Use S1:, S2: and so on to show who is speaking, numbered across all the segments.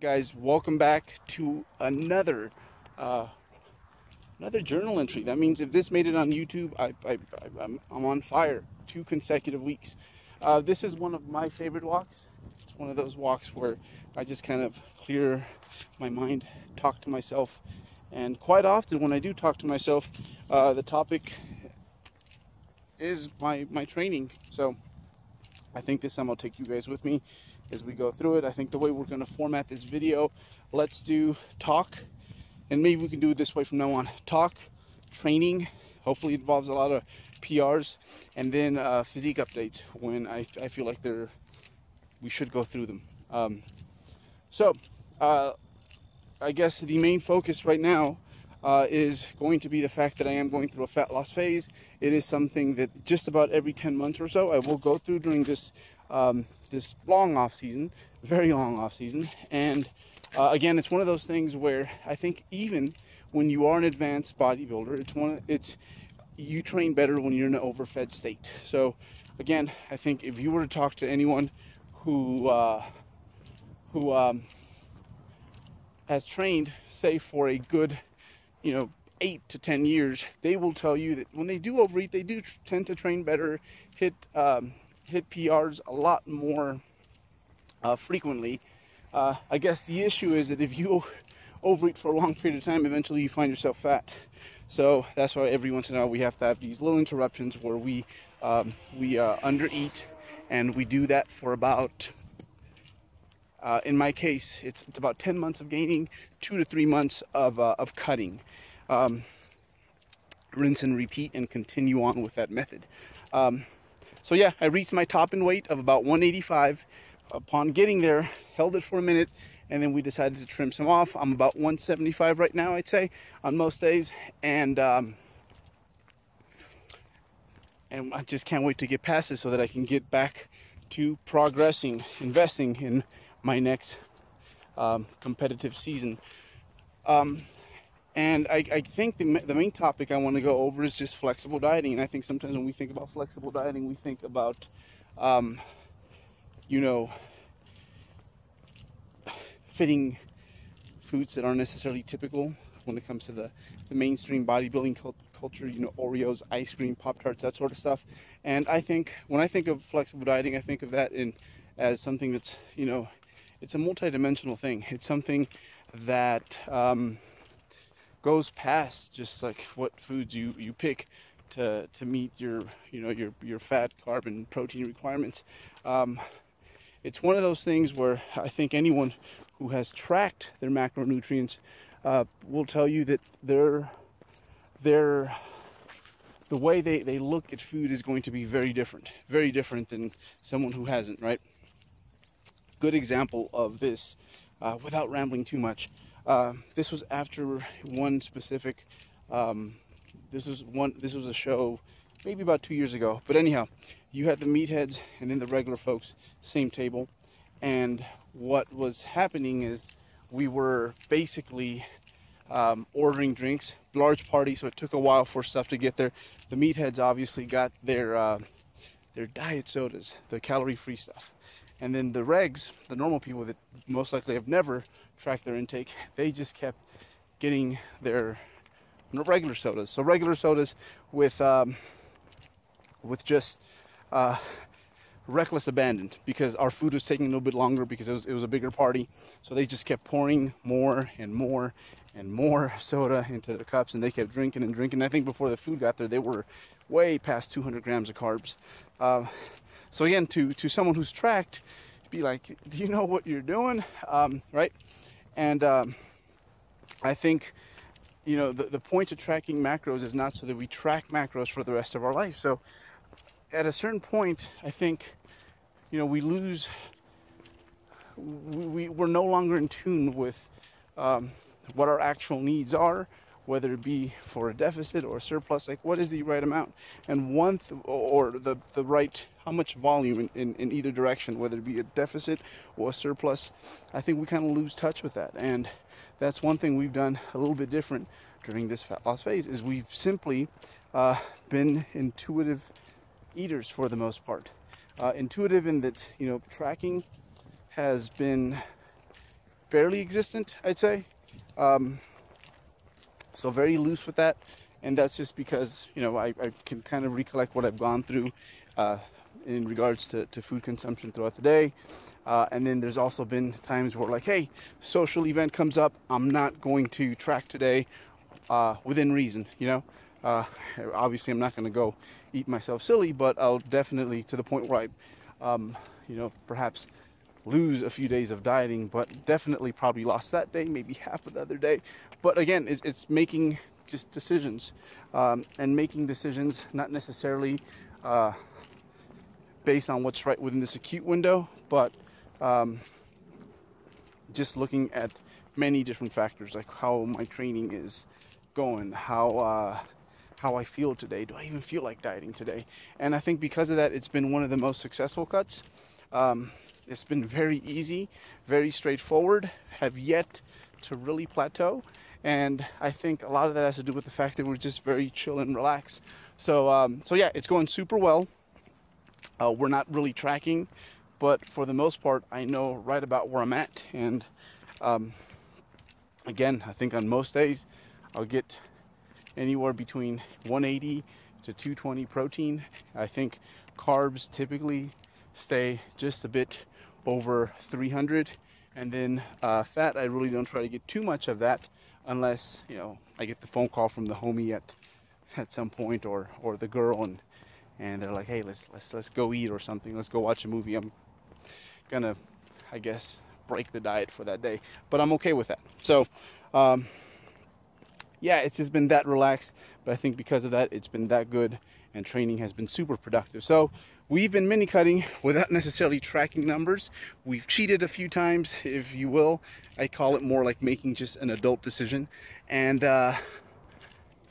S1: Guys, welcome back to another journal entry. That means if this made it on YouTube, I'm on fire. 2 consecutive weeks. This is one of my favorite walks. It's one of those walks where I just kind of clear my mind, talk to myself, and quite often when I do talk to myself, the topic is my training. So I think this time I'll take you guys with me as we go through it. I think the way we're going to format this video, let's do talk, and maybe we can do it this way from now on. Talk, training, hopefully it involves a lot of PRs, and then physique updates when I feel like we should go through them. I guess the main focus right now is going to be the fact that I am going through a fat loss phase. It is something that just about every 10 months or so I will go through during this this long off season, very long off season. And again, it's one of those things where I think even when you are an advanced bodybuilder, you train better when you're in an overfed state. So again, I think if you were to talk to anyone who has trained, say, for a good 8 to 10 years, they will tell you that when they do overeat, they do tend to train better, hit PRs a lot more frequently. I guess the issue is that if you overeat for a long period of time, eventually you find yourself fat. So that's why every once in a while we have to have these little interruptions where we undereat, and we do that for about, in my case, it's about 10 months of gaining, 2 to 3 months of cutting. Rinse and repeat and continue on with that method. So yeah, I reached my top in weight of about 185. Upon getting there, held it for a minute, and then we decided to trim some off. I'm about 175 right now, I'd say, on most days, and I just can't wait to get past this so that I can get back to progressing, investing in my next competitive season. And I think the main topic I want to go over is just flexible dieting. And I think sometimes when we think about flexible dieting, we think about, fitting foods that aren't necessarily typical when it comes to the mainstream bodybuilding culture, Oreos, ice cream, Pop-Tarts, that sort of stuff. And I think when I think of flexible dieting, I think of that as something that's, it's a multi-dimensional thing. It's something that goes past just like what foods you pick to meet your fat, carb, and protein requirements. It's one of those things where I think anyone who has tracked their macronutrients will tell you that the way they look at food is going to be very different than someone who hasn't, right? Good example of this, without rambling too much. This was after one specific, this was a show maybe about 2 years ago. But anyhow, you had the meatheads and then the regular folks, same table. And what was happening is we were basically ordering drinks, large party, so it took a while for stuff to get there. The meatheads obviously got their diet sodas, the calorie-free stuff. And then the regs, the normal people that most likely have never tracked their intake, they just kept getting their regular sodas. So regular sodas with just reckless abandon, because our food was taking a little bit longer because it was a bigger party. So they just kept pouring more and more and more soda into the cups, and they kept drinking and drinking. I think before the food got there, they were way past 200 grams of carbs. So again, to someone who's tracked, be like, do you know what you're doing? Right? And I think, the point of tracking macros is not so that we track macros for the rest of our life. So at a certain point, I think, we're no longer in tune with what our actual needs are, whether it be for a deficit or a surplus. Like, what is the right amount, and the right, how much volume in either direction, whether it be a deficit or a surplus. I think we kind of lose touch with that. And that's one thing we've done a little bit different during this fat loss phase, is we've simply been intuitive eaters for the most part. Intuitive in that, tracking has been fairly existent, I'd say. So very loose with that, and that's just because, you know, I can kind of recollect what I've gone through in regards to food consumption throughout the day. And then there's also been times where, like, hey, social event comes up, I'm not going to track today, within reason, you know. Obviously I'm not going to go eat myself silly, but I'll definitely, to the point where I you know, perhaps lose a few days of dieting, but definitely probably lost that day, maybe half of the other day. But again, it's making just decisions, and making decisions not necessarily based on what's right within this acute window, but just looking at many different factors, like how my training is going, how I feel today. Do I even feel like dieting today? And I think because of that, it's been one of the most successful cuts. It's been very easy, very straightforward, have yet to really plateau. And I think a lot of that has to do with the fact that we're just very chill and relaxed. So yeah, it's going super well. We're not really tracking, but for the most part, I know right about where I'm at. And again, I think on most days, I'll get anywhere between 180 to 220 protein. I think carbs typically stay just a bit over 300, and then fat, I really don't try to get too much of that unless, you know, I get the phone call from the homie at some point, or the girl, and they're like, hey, let's go eat or something, let's go watch a movie. I'm gonna, I guess, break the diet for that day, but I'm okay with that. So yeah, it's just been that relaxed, but I think because of that, it's been that good, and training has been super productive. So we've been mini cutting without necessarily tracking numbers. We've cheated a few times, if you will. I call it more like making just an adult decision. And yeah,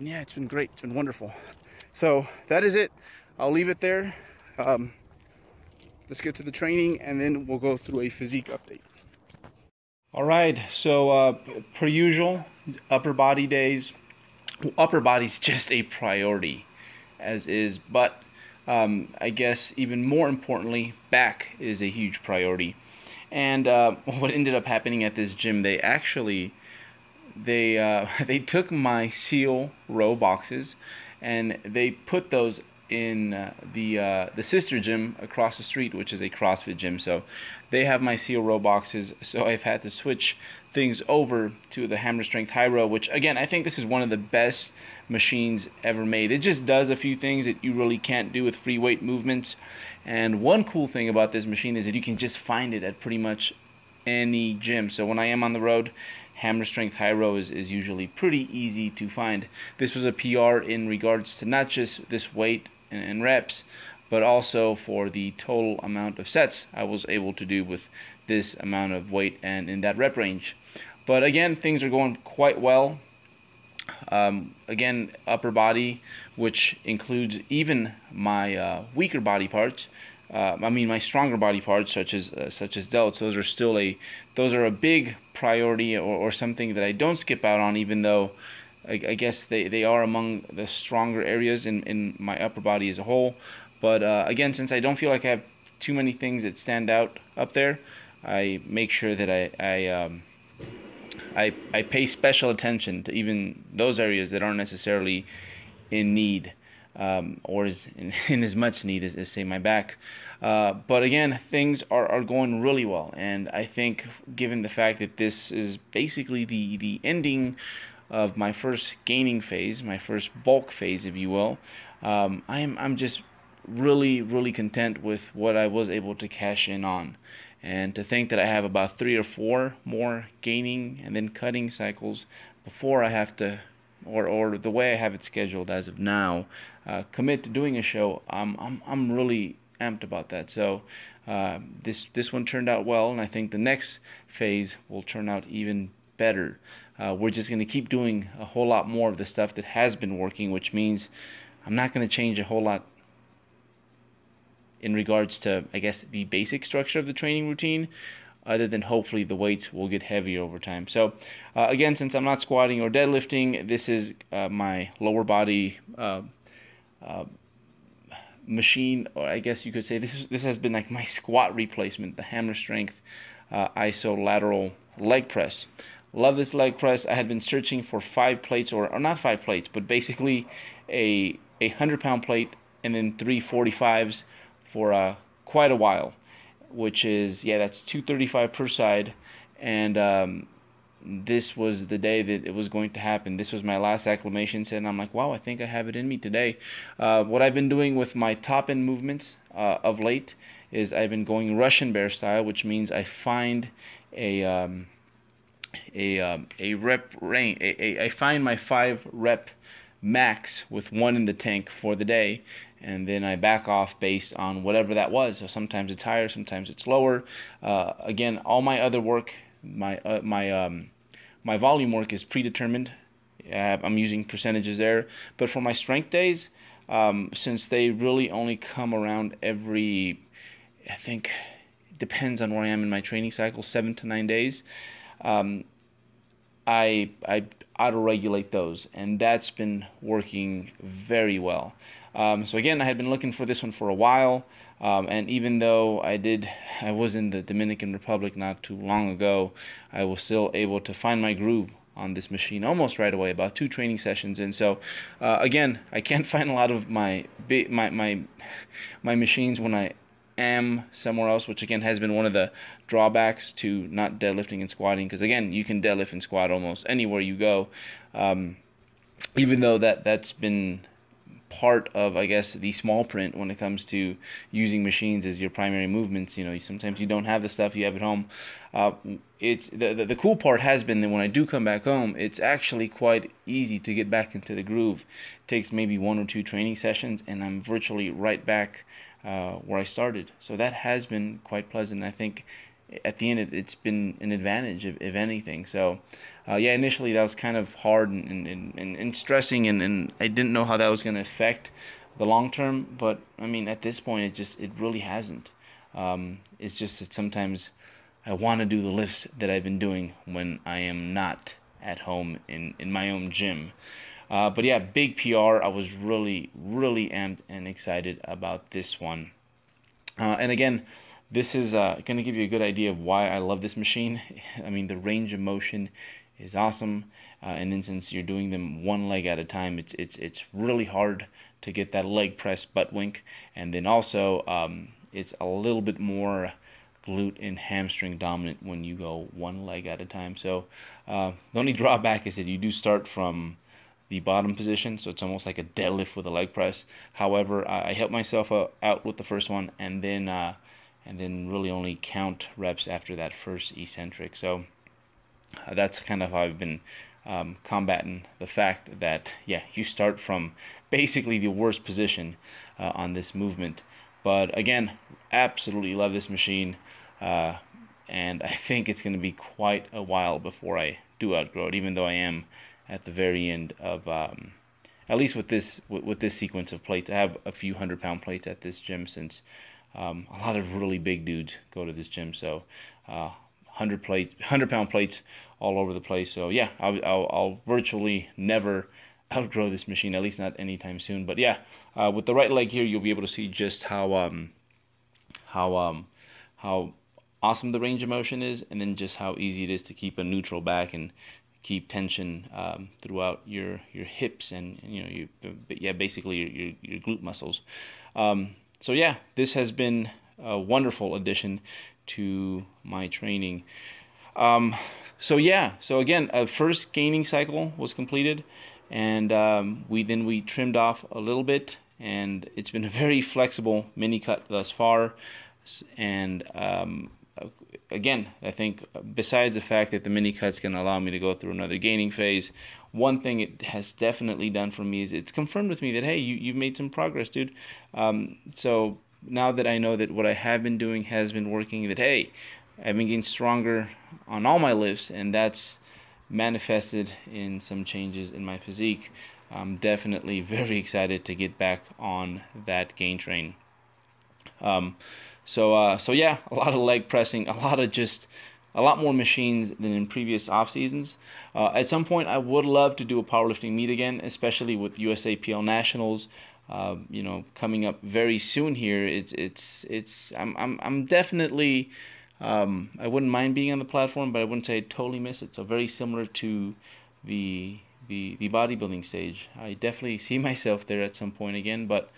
S1: it's been great. It's been wonderful. So that is it. I'll leave it there. Let's get to the training, and then we'll go through a physique update.
S2: All right, so per usual, upper body days. Upper body's just a priority, as is, but I guess even more importantly, back is a huge priority. And what ended up happening at this gym, they took my seal row boxes and they put those in the sister gym across the street, which is a CrossFit gym. So they have my seal row boxes, so I've had to switch things over to the hammer strength high row, which again, I think this is one of the best machines ever made. It just does a few things that you really can't do with free weight movements. And one cool thing about this machine is that you can just find it at pretty much any gym. So when I am on the road, hammer strength high row is usually pretty easy to find. This was a PR in regards to not just this weight and reps, but also for the total amount of sets I was able to do with this amount of weight and in that rep range. But again, things are going quite well. Again, upper body, which includes even my weaker body parts. I mean, my stronger body parts, such as delts. Those are a big priority, or something that I don't skip out on, even though I guess they are among the stronger areas in my upper body as a whole. But again, since I don't feel like I have too many things that stand out up there, I make sure that I pay special attention to even those areas that aren't necessarily in need, or in as much need as say my back. But again, things are going really well, and I think given the fact that this is basically the ending of my first gaining phase, my first bulk phase, if you will, I'm just really content with what I was able to cash in on. And to think that I have about 3 or 4 more gaining and then cutting cycles before I have to, or the way I have it scheduled as of now, commit to doing a show, I'm really amped about that. So this one turned out well, and I think the next phase will turn out even better. We're just going to keep doing a whole lot more of the stuff that has been working, which means I'm not going to change a whole lot in regards to, I guess, the basic structure of the training routine, other than hopefully the weights will get heavier over time. So again, since I'm not squatting or deadlifting, this is my lower body machine, or I guess you could say this has been like my squat replacement, the hammer strength iso lateral leg press. Love this leg press. I had been searching for 5 plates, or not 5 plates, but basically a 100-pound plate and then 3 45s for quite a while, which is, yeah, that's 235 per side. And this was the day that it was going to happen. This was my last acclimation set, and I'm like, wow, I think I have it in me today. What I've been doing with my top end movements of late is I've been going Russian bear style, which means I find a rep range. I find my 5 rep max with 1 in the tank for the day, and then I back off based on whatever that was. So sometimes it's higher, sometimes it's lower. Again, all my other work, my volume work is predetermined. I'm using percentages there, but for my strength days, since they really only come around every, I think, it depends on where I am in my training cycle, 7 to 9 days. I auto-regulate those, and that's been working very well. So again, I had been looking for this one for a while, and even though I was in the Dominican Republic not too long ago, I was still able to find my groove on this machine almost right away, about 2 training sessions. And so again, I can't find a lot of my machines when I am somewhere else, which again has been one of the drawbacks to not deadlifting and squatting, because again, you can deadlift and squat almost anywhere you go, even though that's been part of, I guess, the small print when it comes to using machines as your primary movements. You know, sometimes you don't have the stuff you have at home. It's the cool part has been that when I do come back home, it's actually quite easy to get back into the groove. It takes maybe 1 or 2 training sessions, and I'm virtually right back where I started. So that has been quite pleasant. I think at the end it's been an advantage, if anything. So yeah, initially that was kind of hard and stressing, and I didn't know how that was going to affect the long term, but I mean, at this point it really hasn't. It's just that sometimes I want to do the lifts that I've been doing when I am not at home in my own gym. But yeah, big PR. I was really amped and excited about this one. And again, this is going to give you a good idea of why I love this machine. I mean, the range of motion is awesome, and then since you're doing them 1 leg at a time, it's really hard to get that leg press butt wink, and then also it's a little bit more glute and hamstring dominant when you go 1 leg at a time. So the only drawback is that you do start from the bottom position, so it's almost like a deadlift with a leg press. However, I helped myself out with the first one, and then really only count reps after that first eccentric. So that's kind of how I've been combating the fact that, yeah, you start from basically the worst position on this movement. But again, absolutely love this machine, and I think it's going to be quite a while before I do outgrow it, even though I am at the very end of, at least with this sequence of plates. I have a few 100-pound plates at this gym, since a lot of really big dudes go to this gym. So 100-pound plates all over the place. So yeah, I'll virtually never outgrow this machine, at least not anytime soon. But yeah, with the right leg here, you'll be able to see just how awesome the range of motion is, and then just how easy it is to keep a neutral back and keep tension throughout your hips and basically your glute muscles. So yeah, this has been a wonderful addition to my training. So again, a first gaining cycle was completed, and we trimmed off a little bit, and it's been a very flexible mini cut thus far. And again, I think besides the fact that the mini cut's going to allow me to go through another gaining phase, one thing it has definitely done for me is it's confirmed with me that, hey, you've made some progress, dude. So now that I know that what I have been doing has been working, that, hey, I've been getting stronger on all my lifts, and that's manifested in some changes in my physique. I'm definitely very excited to get back on that gain train. So yeah, a lot of leg pressing, a lot more machines than in previous off seasons. At some point, I would love to do a powerlifting meet again, especially with USAPL Nationals, coming up very soon here. I'm definitely I wouldn't mind being on the platform, but I wouldn't say I totally miss it. So very similar to the bodybuilding stage. I definitely see myself there at some point again, but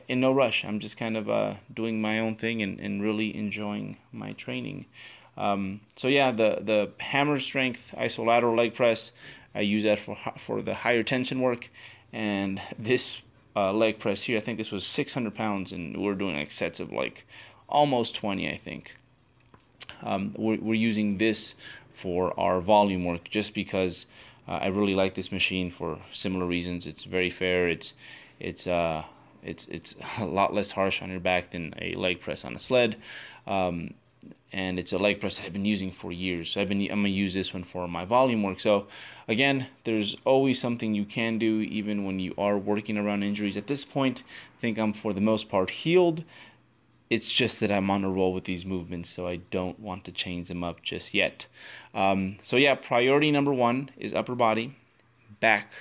S2: in no rush. I'm just kind of doing my own thing and really enjoying my training. So yeah, the hammer strength isolateral leg press, I use that for the higher tension work, and this leg press here, I think this was 600 pounds, and we're doing like sets of like almost 20, I think. We're using this for our volume work just because I really like this machine for similar reasons. It's very fair. It's a lot less harsh on your back than a leg press on a sled, and it's a leg press that I've been using for years. So I'm gonna use this one for my volume work. So again, there's always something you can do even when you are working around injuries. At this point, I think I'm for the most part healed. It's just that I'm on a roll with these movements, so I don't want to change them up just yet. So yeah, priority number one is upper body, back,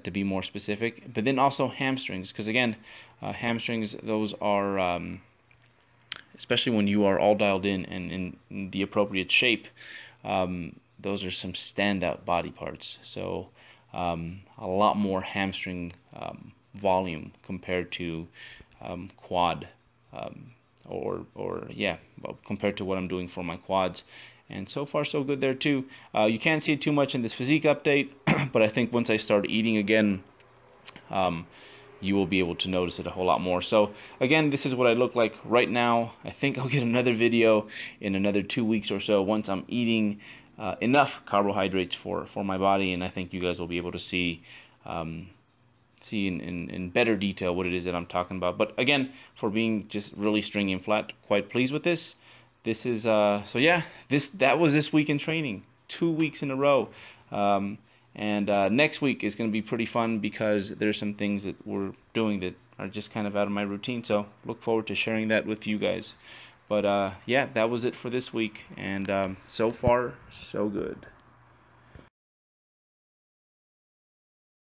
S2: to be more specific, but then also hamstrings, because again, hamstrings, those are, especially when you are all dialed in and in the appropriate shape, those are some standout body parts. So a lot more hamstring volume compared to quad. Compared to what I'm doing for my quads, and so far so good there too. You can't see it too much in this physique update, but I think once I start eating again, you will be able to notice it a whole lot more. So again, this is what I look like right now. I think I'll get another video in another 2 weeks or so once I'm eating enough carbohydrates for my body, and I think you guys will be able to see in better detail what it is that I'm talking about. But again, for being just really stringy and flat, quite pleased with this. This is so yeah, that was this week in training, 2 weeks in a row. Next week is going to be pretty fun because there's some things that we're doing that are just kind of out of my routine. So look forward to sharing that with you guys. But yeah, that was it for this week, and so far so good.